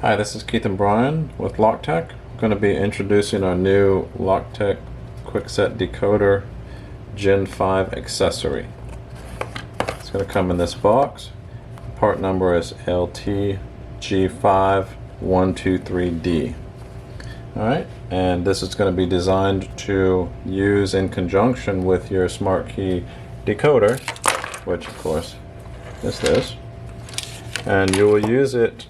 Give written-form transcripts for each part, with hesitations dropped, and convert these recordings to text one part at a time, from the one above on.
Hi, this is Keith and Brian with LockTech. I'm going to be introducing our new LockTech Kwikset decoder Gen 5 accessory. It's going to come in this box. Part number is LT-G5-123D. Alright, and this is going to be designed to use in conjunction with your Smartkey decoder, which of course is this. And you will use it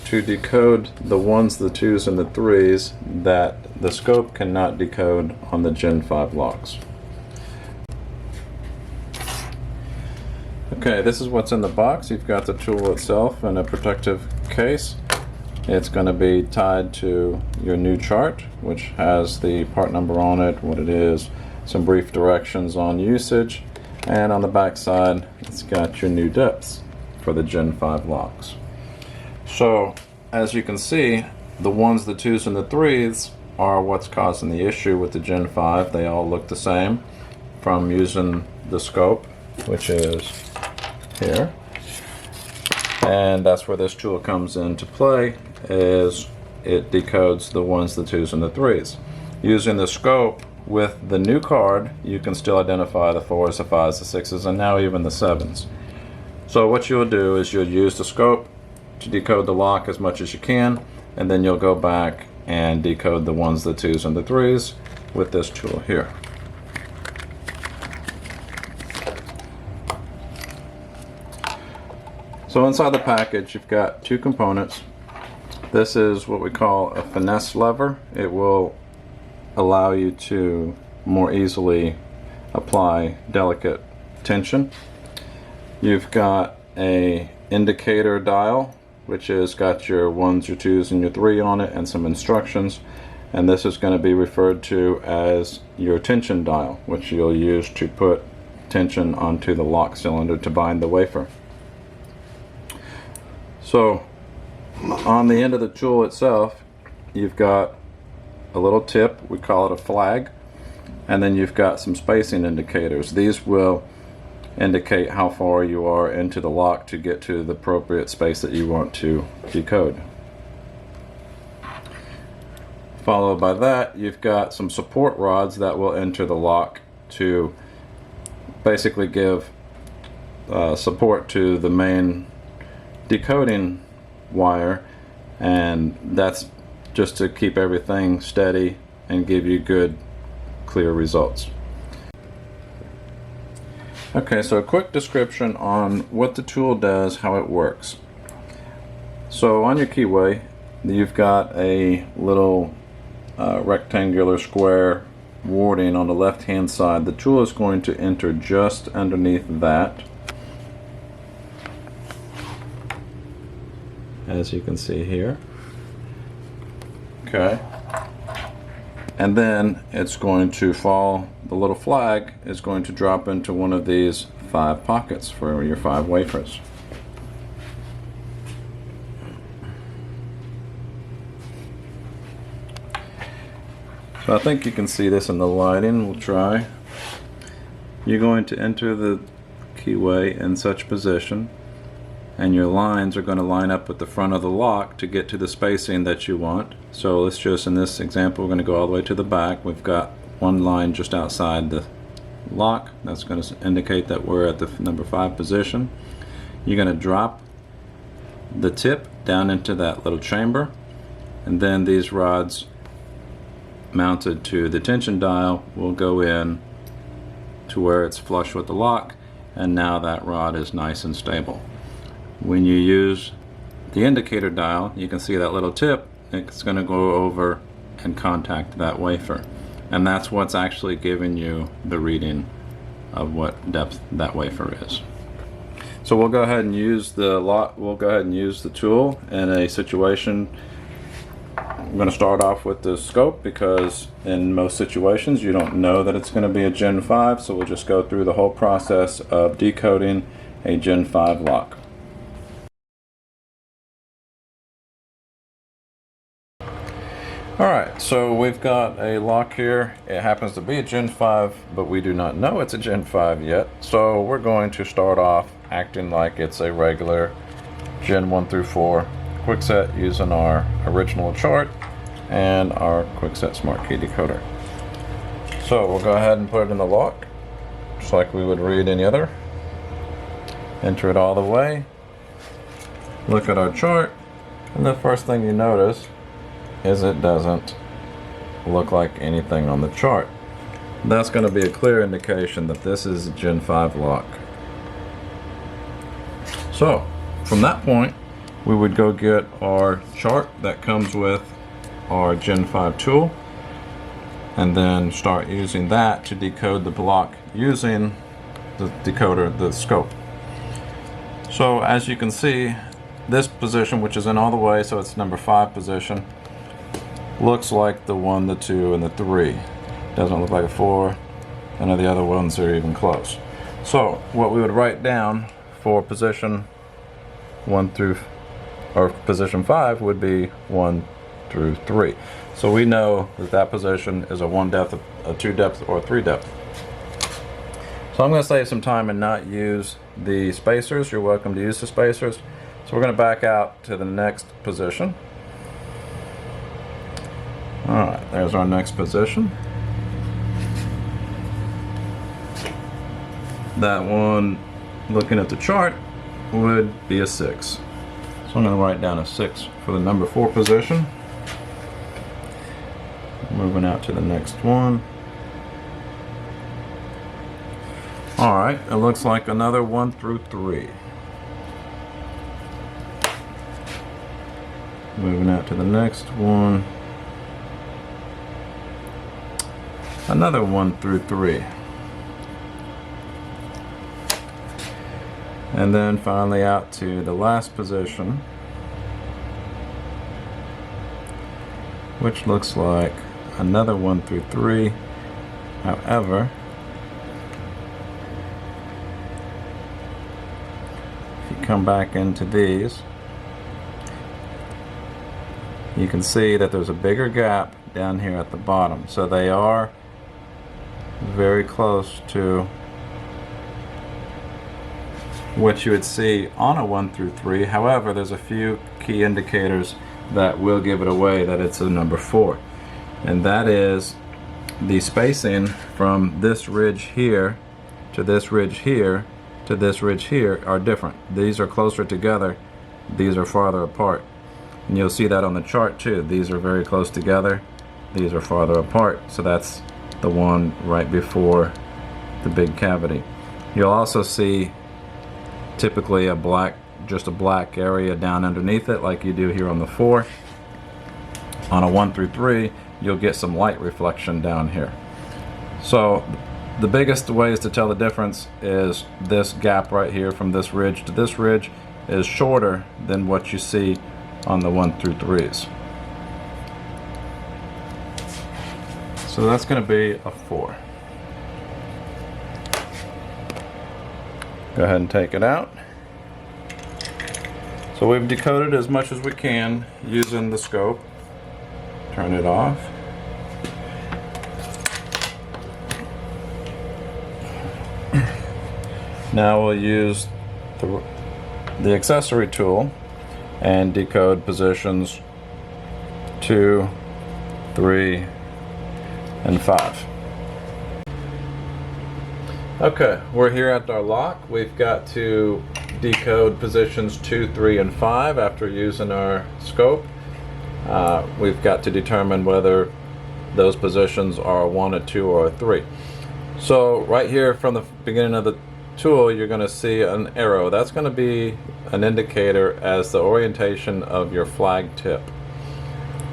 to decode the 1s, the 2s, and the 3s that the scope cannot decode on the Gen 5 locks. Okay, this is what's in the box. You've got the tool itself in a protective case. It's going to be tied to your new chart, which has the part number on it, what it is, some brief directions on usage, and on the back side it's got your new depths for the Gen 5 locks. So as you can see, the 1s, the 2s, and the 3s are what's causing the issue with the Gen 5. They all look the same from using the scope, which is here. And that's where this tool comes into play, is it decodes the 1s, the 2s, and the 3s. Using the scope with the new card, you can still identify the 4s, the 5s, the 6s, and now even the 7s. So what you'll do is you'll use the scope to decode the lock as much as you can, and then you'll go back and decode the 1s, the 2s, and the 3s with this tool here. So inside the package you've got two components. This is what we call a finesse lever. It will allow you to more easily apply delicate tension. You've got a indicator dial, which has got your 1s, your 2s, and your 3 on it, and some instructions. And this is going to be referred to as your tension dial, which you'll use to put tension onto the lock cylinder to bind the wafer. So on the end of the tool itself, you've got a little tip, we call it a flag, and then you've got some spacing indicators. These will indicate how far you are into the lock to get to the appropriate space that you want to decode. Followed by that, you've got some support rods that will enter the lock to basically give support to the main decoding wire, and that's just to keep everything steady and give you good, clear results. Okay, so a quick description on what the tool does, how it works. So on your keyway, you've got a little rectangular square warding on the left hand side. The tool is going to enter just underneath that, as you can see here. Okay, and then it's going to fall, the little flag is going to drop into one of these 5 pockets for your 5 wafers. So I think you can see this in the lighting. We'll try. You're going to enter the keyway in such position, and your lines are going to line up with the front of the lock to get to the spacing that you want. So let's just, in this example, we're going to go all the way to the back. We've got one line just outside the lock. That's going to indicate that we're at the number 5 position. You're going to drop the tip down into that little chamber, and then these rods mounted to the tension dial will go in to where it's flush with the lock, and now that rod is nice and stable. When you use the indicator dial, you can see that little tip, it's going to go over and contact that wafer, and that's what's actually giving you the reading of what depth that wafer is. So we'll go ahead and use the tool in a situation. I'm going to start off with the scope because in most situations you don't know that it's going to be a Gen 5, so we'll just go through the whole process of decoding a Gen 5 lock. Alright, so we've got a lock here. It happens to be a Gen 5, but we do not know it's a Gen 5 yet. So we're going to start off acting like it's a regular Gen 1 through 4 Kwikset using our original chart and our Kwikset Smartkey decoder. So we'll go ahead and put it in the lock, just like we would read any other. Enter it all the way, look at our chart, and the first thing you notice is it doesn't look like anything on the chart. That's going to be a clear indication that this is a Gen 5 lock. So from that point, we would go get our chart that comes with our Gen 5 tool, and then start using that to decode the block using the decoder, the scope. So as you can see, this position, which is in all the way, so it's number 5 position, looks like the 1, the 2, and the 3. Doesn't look like a 4. None of the other ones are even close. So what we would write down for position 1 through, or position 5 would be 1 through 3. So we know that that position is a 1 depth, a 2 depth, or a 3 depth. So I'm going to save some time and not use the spacers. You're welcome to use the spacers. So we're going to back out to the next position. Alright, there's our next position. That one, looking at the chart, would be a 6. So I'm going to write down a 6 for the number 4 position. Moving out to the next one. Alright, it looks like another 1 through 3. Moving out to the next one. Another 1 through 3. And then finally out to the last position, which looks like another 1 through 3. However, if you come back into these, you can see that there's a bigger gap down here at the bottom. So they are very close to what you would see on a 1 through 3. However, there's a few key indicators that will give it away that it's a number 4. And that is the spacing from this ridge here to this ridge here to this ridge here are different. These are closer together, these are farther apart. And you'll see that on the chart too. These are very close together, these are farther apart. So that's the one right before the big cavity. You'll also see typically a black, just a black area down underneath it like you do here on the 4. On a 1 through 3, you'll get some light reflection down here. So the biggest ways to tell the difference is this gap right here from this ridge to this ridge is shorter than what you see on the 1 through 3s. So that's going to be a 4. Go ahead and take it out. So we've decoded as much as we can using the scope. Turn it off. Now we'll use the accessory tool and decode positions 2, 3, and 5. Okay, we're here at our lock. We've got to decode positions 2, 3, and 5 after using our scope. We've got to determine whether those positions are a 1, a 2, or a 3. So right here from the beginning of the tool, you're going to see an arrow. That's going to be an indicator as the orientation of your flag tip.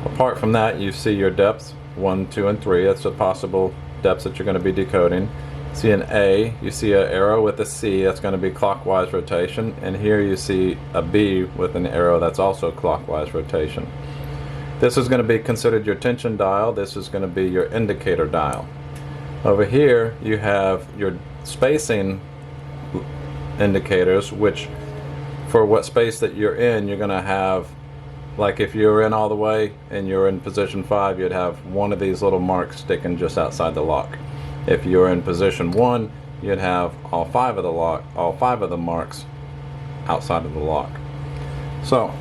Apart from that, you see your depths 1, 2, and 3. That's the possible depths that you're going to be decoding. See an A, you see an arrow with a C, that's going to be clockwise rotation, and here you see a B with an arrow that's also clockwise rotation. This is going to be considered your tension dial. This is going to be your indicator dial. Over here you have your spacing indicators, which for what space that you're in, you're going to have, like if you're in all the way and you're in position 5, you'd have one of these little marks sticking just outside the lock. If you're in position 1, you'd have all 5 of the marks outside of the lock. So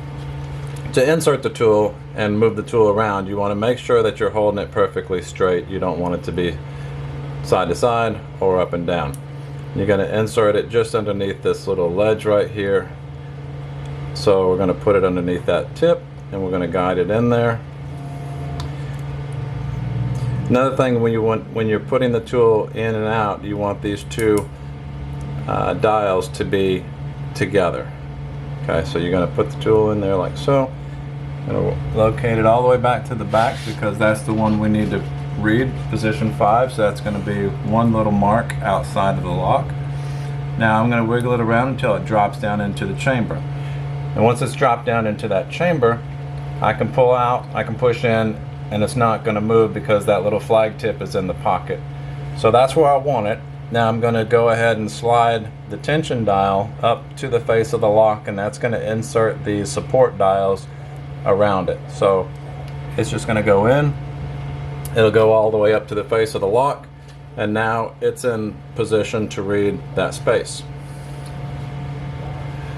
To insert the tool and move the tool around, you want to make sure that you're holding it perfectly straight. You don't want it to be side to side or up and down. You're going to insert it just underneath this little ledge right here. So we're going to put it underneath that tip and we're going to guide it in there. Another thing, when you're putting the tool in and out, you want these two dials to be together. Okay, so you're going to put the tool in there like so. Going to locate it all the way back to the back because that's the one we need to read, position 5. So that's going to be one little mark outside of the lock. Now I'm going to wiggle it around until it drops down into the chamber. And once it's dropped down into that chamber, I can pull out, I can push in, and it's not going to move because that little flag tip is in the pocket. So that's where I want it. Now I'm going to go ahead and slide the tension dial up to the face of the lock, and that's going to insert the support dials around it. So it's just going to go in, it'll go all the way up to the face of the lock, and now it's in position to read that space.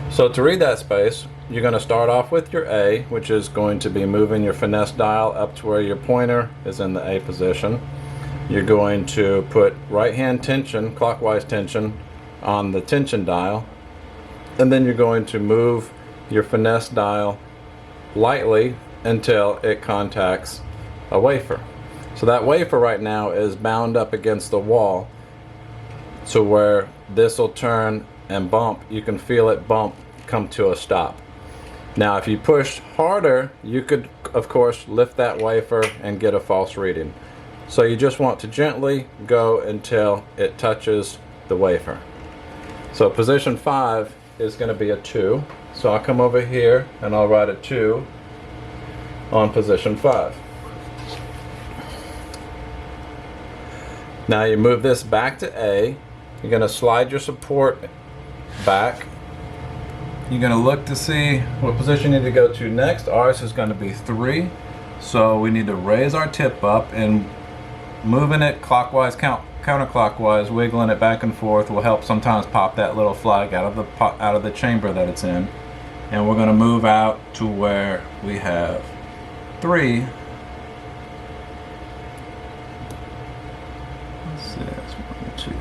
So to read that space, you're going to start off with your A, which is going to be moving your finesse dial up to where your pointer is in the A position. You're going to put right hand tension, clockwise tension, on the tension dial, and then you're going to move your finesse dial lightly until it contacts a wafer. So that wafer right now is bound up against the wall to where this will turn and bump. You can feel it bump, come to a stop. Now if you push harder, you could of course lift that wafer and get a false reading. So you just want to gently go until it touches the wafer. So position 5 is going to be a 2. So I'll come over here and I'll write a 2 on position 5. Now you move this back to A. You're going to slide your support back. You're going to look to see what position you need to go to next. Ours is going to be 3. So we need to raise our tip up, and moving it clockwise, counterclockwise, wiggling it back and forth will help sometimes pop that little flag out of the chamber that it's in. And we're going to move out to where we have 3. Let's see, that's 1, 2,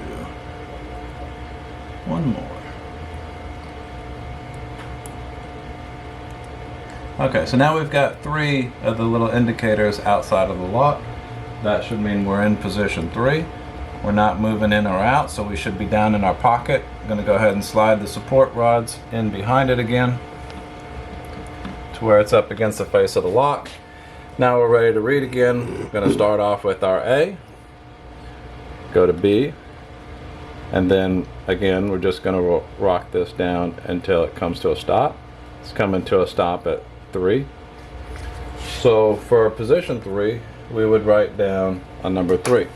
1 more. Okay, so now we've got 3 of the little indicators outside of the lock. That should mean we're in position 3. We're not moving in or out, so we should be down in our pocket. I'm going to go ahead and slide the support rods in behind it again to where it's up against the face of the lock. Now we're ready to read again. We're going to start off with our A, go to B, and then again we're just going to rock this down until it comes to a stop. It's coming to a stop at 3. So for position 3, we would write down a number 3.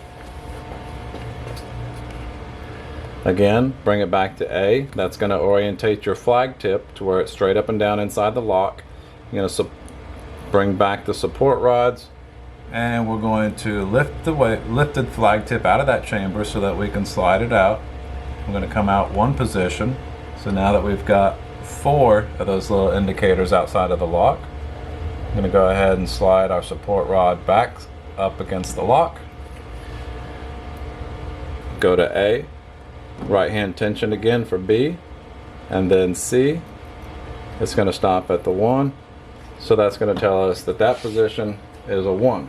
Again, bring it back to A. That's going to orientate your flag tip to where it's straight up and down inside the lock. You're going to bring back the support rods, and we're going to lift the lifted flag tip out of that chamber so that we can slide it out. I'm going to come out 1 position. So now that we've got 4 of those little indicators outside of the lock, I'm going to go ahead and slide our support rod back up against the lock. Go to A, right hand tension again for B, and then C. It's going to stop at the 1. So that's going to tell us that that position is a 1.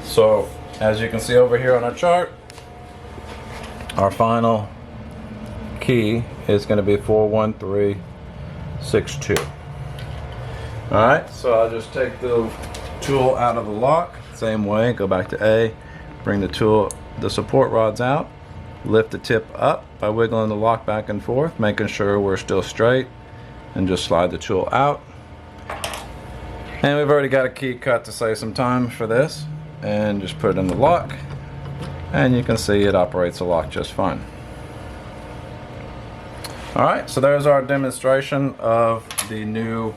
So as you can see over here on our chart, our final key is going to be 41362. Alright, so I'll just take the tool out of the lock, same way, go back to A, bring the support rods out, lift the tip up by wiggling the lock back and forth, making sure we're still straight, and just slide the tool out. And we've already got a key cut to save some time for this, and just put it in the lock, and you can see it operates the lock just fine. Alright, so there's our demonstration of the new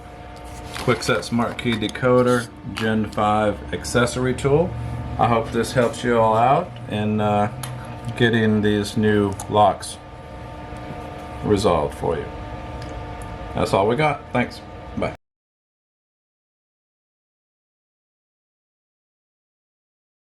Kwikset Smartkey Decoder Gen 5 accessory tool. I hope this helps you all out in getting these new locks resolved for you. That's all we got. Thanks.